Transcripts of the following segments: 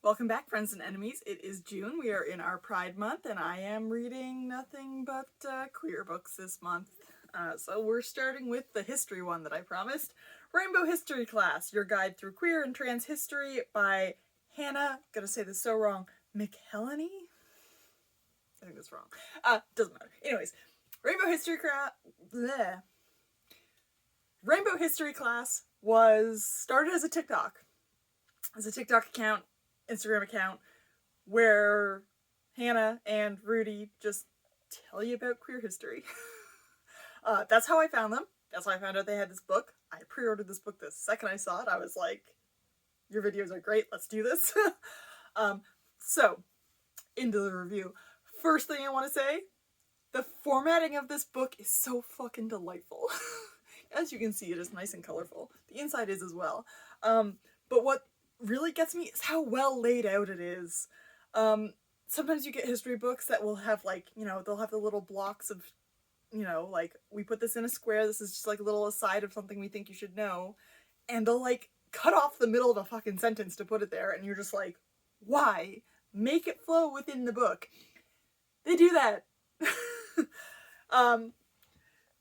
Welcome back, friends and enemies. It is June. We are in our Pride Month, and I am reading nothing but queer books this month. So we're starting with the history one that I promised. Rainbow History Class, Your Guide Through Queer and Trans History by Hannah, gonna say this so wrong, McElhinney? I think that's wrong. Doesn't matter. Anyways, Rainbow History Class was started as a TikTok. As a TikTok account, Instagram account, where Hannah and Rudy just tell you about queer history. That's how I found them. That's how I found out they had this book. I pre-ordered this book the second I saw it. I was like, your videos are great, let's do this. So, into the review. First thing I want to say, the formatting of this book is so fucking delightful. As you can see, it is nice and colorful. The inside is as well. But what really gets me is how well laid out it is. Sometimes you get history books that will have, like, you know, they'll have the little blocks of, you know, like, we put this in a square, this is just like a little aside of something we think you should know, and they'll, like, cut off the middle of a fucking sentence to put it there, and you're just like, why? Make it flow within the book. They do that.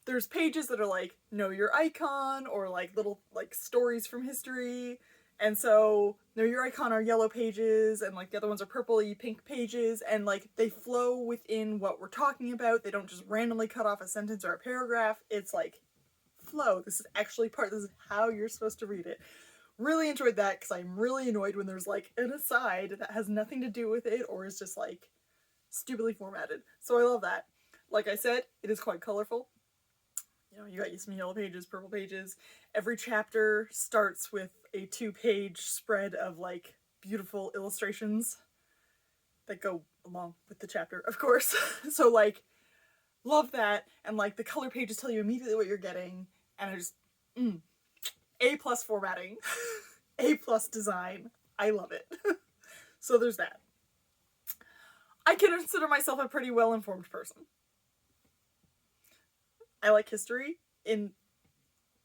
There's pages that are like, know your icon, or like little, like, stories from history. And so, Know Your Icon are yellow pages, and like the other ones are purpley pink pages, and like they flow within what we're talking about. They don't just randomly cut off a sentence or a paragraph. It's like, flow. This is actually this is how you're supposed to read it. Really enjoyed that, because I'm really annoyed when there's like an aside that has nothing to do with it, or is just like stupidly formatted. So I love that. Like I said, it is quite colorful. You know, you got some yellow pages, purple pages. Every chapter starts with a 2-page spread of, like, beautiful illustrations that go along with the chapter, of course. So, like, love that. And, like, the color pages tell you immediately what you're getting. And I just, A+ formatting. A+ design. I love it. So there's that. I consider myself a pretty well-informed person. I like history in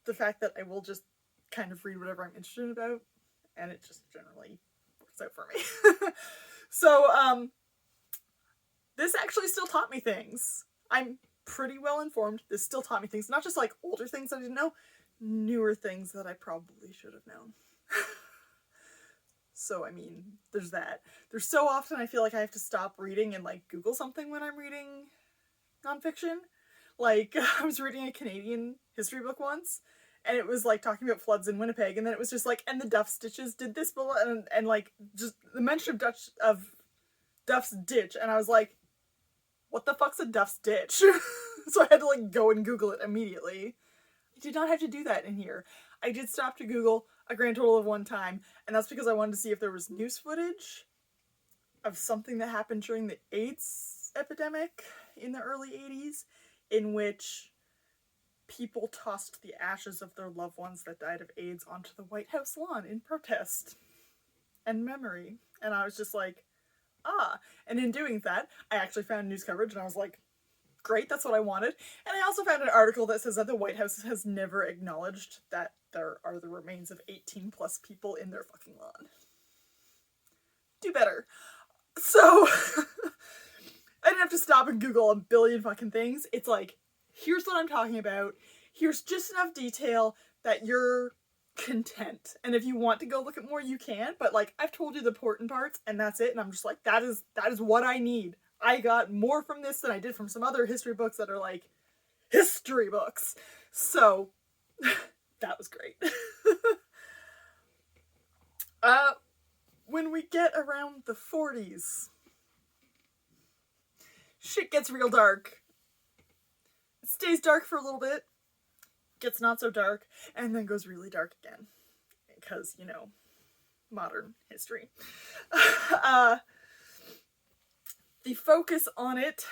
the fact that I will just kind of read whatever I'm interested about, and it just generally works out for me. So, this actually still taught me things. I'm pretty well informed. This still taught me things. Not just like older things I didn't know, newer things that I probably should have known. So, I mean, there's that. There's so often I feel like I have to stop reading and like Google something when I'm reading nonfiction. Like, I was reading a Canadian history book once, and it was, like, talking about floods in Winnipeg, and then it was just, like, and the Duff Stitches did this, and like, just the mention of Duff's Ditch, and I was like, what the fuck's a Duff's Ditch? So I had to, like, go and Google it immediately. I did not have to do that in here. I did stop to Google a grand total of 1 time, and that's because I wanted to see if there was news footage of something that happened during the AIDS epidemic in the early 80s, in which people tossed the ashes of their loved ones that died of AIDS onto the White House lawn in protest and memory. And I was just like, and in doing that, I actually found news coverage, and I was like, great, that's what I wanted. And I also found an article that says that the White House has never acknowledged that there are the remains of 18+ people in their fucking lawn. Do better. So, I didn't have to stop and Google a billion fucking things. It's like, here's what I'm talking about. Here's just enough detail that you're content. And if you want to go look at more, you can. But, like, I've told you the important parts, and that's it. And I'm just like, that is what I need. I got more from this than I did from some other history books that are, like, history books. So, that was great. When we get around the 40s... shit gets real dark. It stays dark for a little bit, gets not so dark, and then goes really dark again. Because, you know, modern history. The focus on it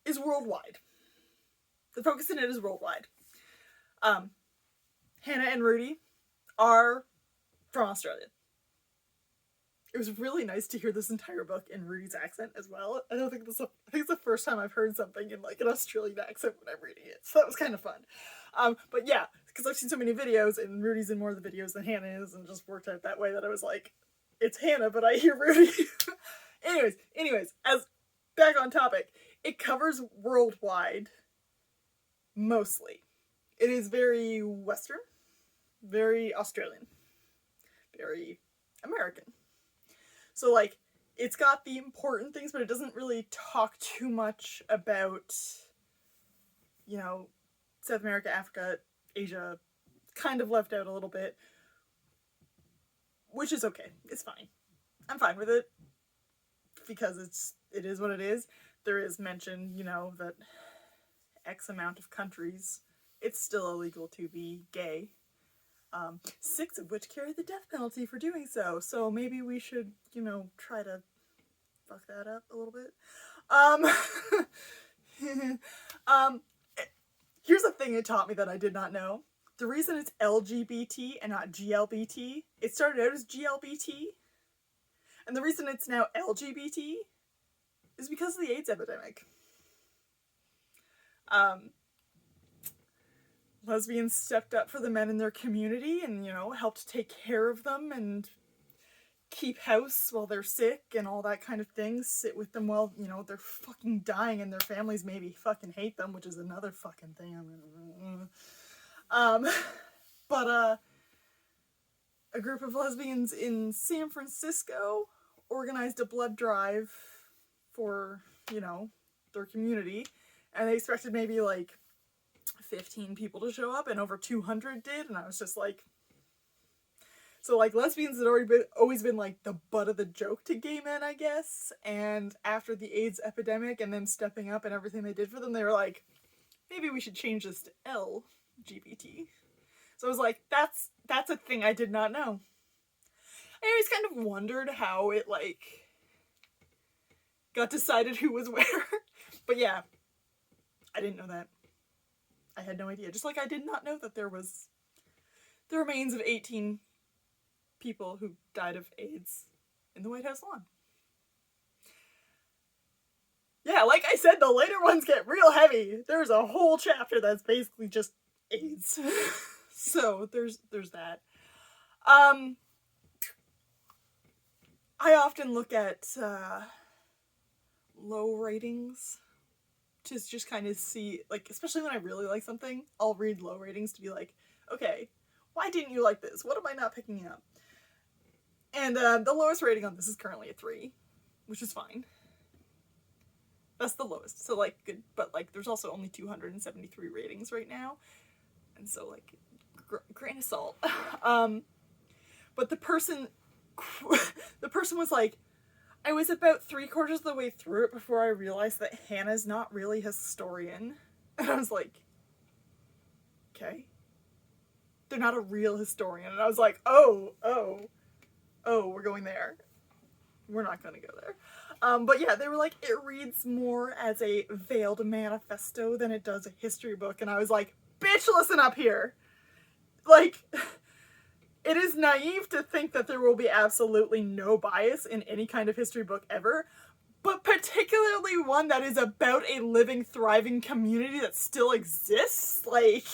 is worldwide. The focus in it is worldwide. Hannah and Rudy are from Australia. It was really nice to hear this entire book in Rudy's accent as well. I think it's the first time I've heard something in like an Australian accent when I'm reading it. So that was kind of fun. But yeah, because I've seen so many videos, and Rudy's in more of the videos than Hannah is, and it just worked out that way that I was like, it's Hannah, but I hear Rudy. anyways, as back on topic, it covers worldwide, mostly. It is very Western, very Australian, very American. So, like, it's got the important things, but it doesn't really talk too much about, you know, South America, Africa, Asia, kind of left out a little bit, which is okay. It's fine. I'm fine with it, because it is what it is. There is mention, you know, that X amount of countries, it's still illegal to be gay. 6 of which carry the death penalty for doing so. So maybe we should, you know, try to fuck that up a little bit. Here's a thing it taught me that I did not know. The reason it's LGBT and not GLBT, it started out as GLBT, and the reason it's now LGBT is because of the AIDS epidemic. Lesbians stepped up for the men in their community and, you know, helped take care of them and keep house while they're sick and all that kind of thing. Sit with them while, you know, they're fucking dying and their families maybe fucking hate them, which is another fucking thing. But a group of lesbians in San Francisco organized a blood drive for, you know, their community, and they expected maybe like 15 people to show up, and over 200 did, and I was just like, so like lesbians had always been like the butt of the joke to gay men, I guess, and after the AIDS epidemic and them stepping up and everything they did for them, they were like, maybe we should change this to LGBT. So I was like, that's a thing I did not know. I always kind of wondered how it like got decided who was where. But yeah, I didn't know that. I had no idea. Just like I did not know that there was the remains of 18 people who died of AIDS in the White House lawn. Yeah, like I said, the later ones get real heavy. There's a whole chapter that's basically just AIDS. So there's that. I often look at low ratings to just kind of see, like, especially when I really like something, I'll read low ratings to be like, okay, why didn't you like this? What am I not picking up? And the lowest rating on this is currently a 3, which is fine. That's the lowest, so like good, but like there's also only 273 ratings right now, and so like grain of salt. But the person was like, I was about 3/4 of the way through it before I realized that Hannah's not really a historian, and I was like, okay, they're not a real historian, and I was like, oh, we're going there. We're not going to go there. But yeah, they were like, it reads more as a veiled manifesto than it does a history book. And I was like, bitch, listen up here. Like, it is naive to think that there will be absolutely no bias in any kind of history book ever, but particularly one that is about a living, thriving community that still exists. Like,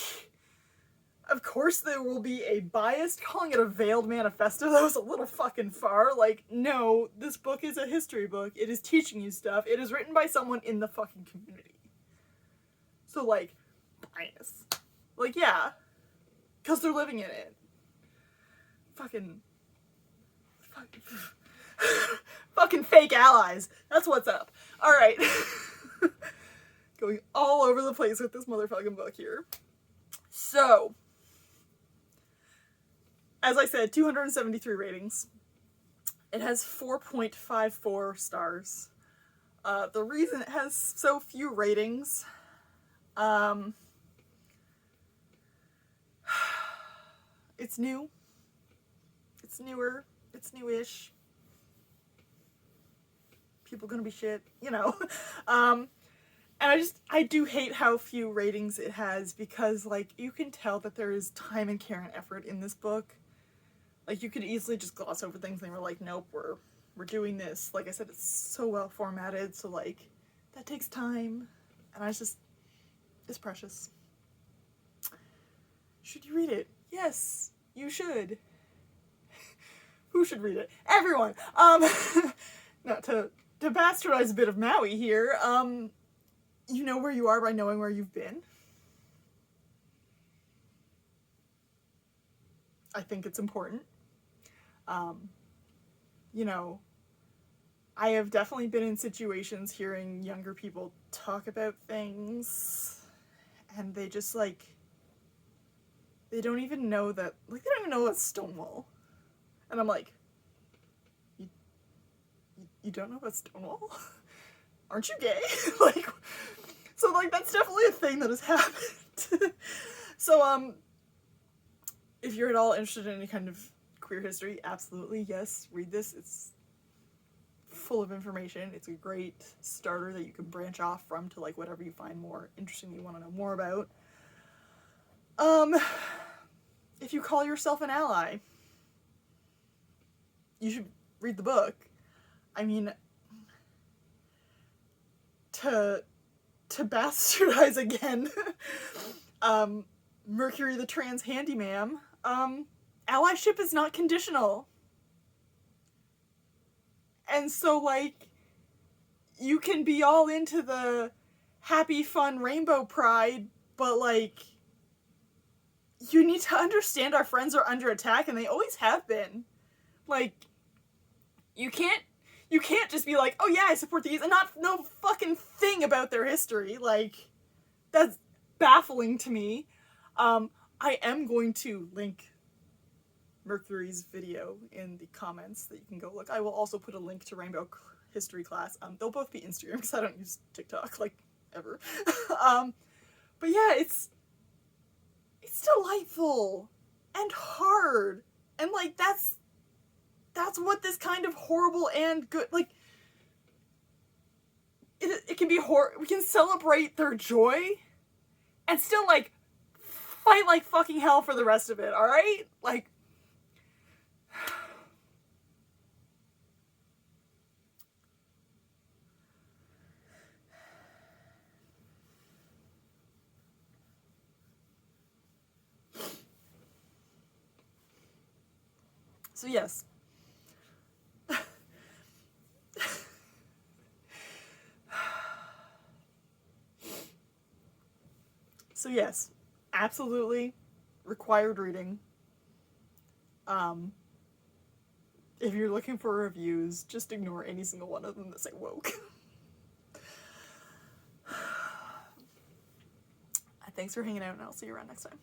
of course there will be a bias. Calling it a veiled manifesto, that was a little fucking far. Like, no, this book is a history book. It is teaching you stuff. It is written by someone in the fucking community. So, like, bias. Like, yeah. Because they're living in it. Fucking fake allies. That's what's up. Alright. Going all over the place with this motherfucking book here. So, as I said, 273 ratings. It has 4.54 stars. The reason it has so few ratings, it's new. It's newer. It's newish. People gonna be shit, you know. And I do hate how few ratings it has, because, like, you can tell that there is time and care and effort in this book. Like, you could easily just gloss over things and they were like, nope, we're doing this. Like I said, it's so well formatted, so, like, that takes time. And it's precious. Should you read it? Yes, you should. Who should read it? Everyone. Not to bastardize a bit of Maui here. You know where you are by knowing where you've been. I think it's important. You know, I have definitely been in situations hearing younger people talk about things, and they just, like, they don't even know that, like, they don't even know what's Stonewall. And I'm like, you don't know about Stonewall? Aren't you gay? Like, so, like, that's definitely a thing that has happened. So, if you're at all interested in any kind of queer history, absolutely, yes, read this. It's full of information. It's a great starter that you can branch off from to, like, whatever you find more interesting you want to know more about. If you call yourself an ally, you should read the book. I mean, to bastardize again, Mercury the Trans Handyman, allyship is not conditional. And so, like, you can be all into the happy, fun rainbow pride, but, like, you need to understand our friends are under attack, and they always have been. Like, you can't just be like, oh yeah, I support these, and not know fucking thing about their history. Like, that's baffling to me. I am going to link Mercury's video in the comments that you can go look. I will also put a link to Rainbow History class. They'll both be Instagram because I don't use TikTok, like, ever. But yeah, it's delightful and hard, and, like, that's what this kind of horrible and good, like, it can be we can celebrate their joy and still, like, fight like fucking hell for the rest of it, alright? Like, so yes. So yes, absolutely required reading. If you're looking for reviews, just ignore any single one of them that say woke. Thanks for hanging out, and I'll see you around next time.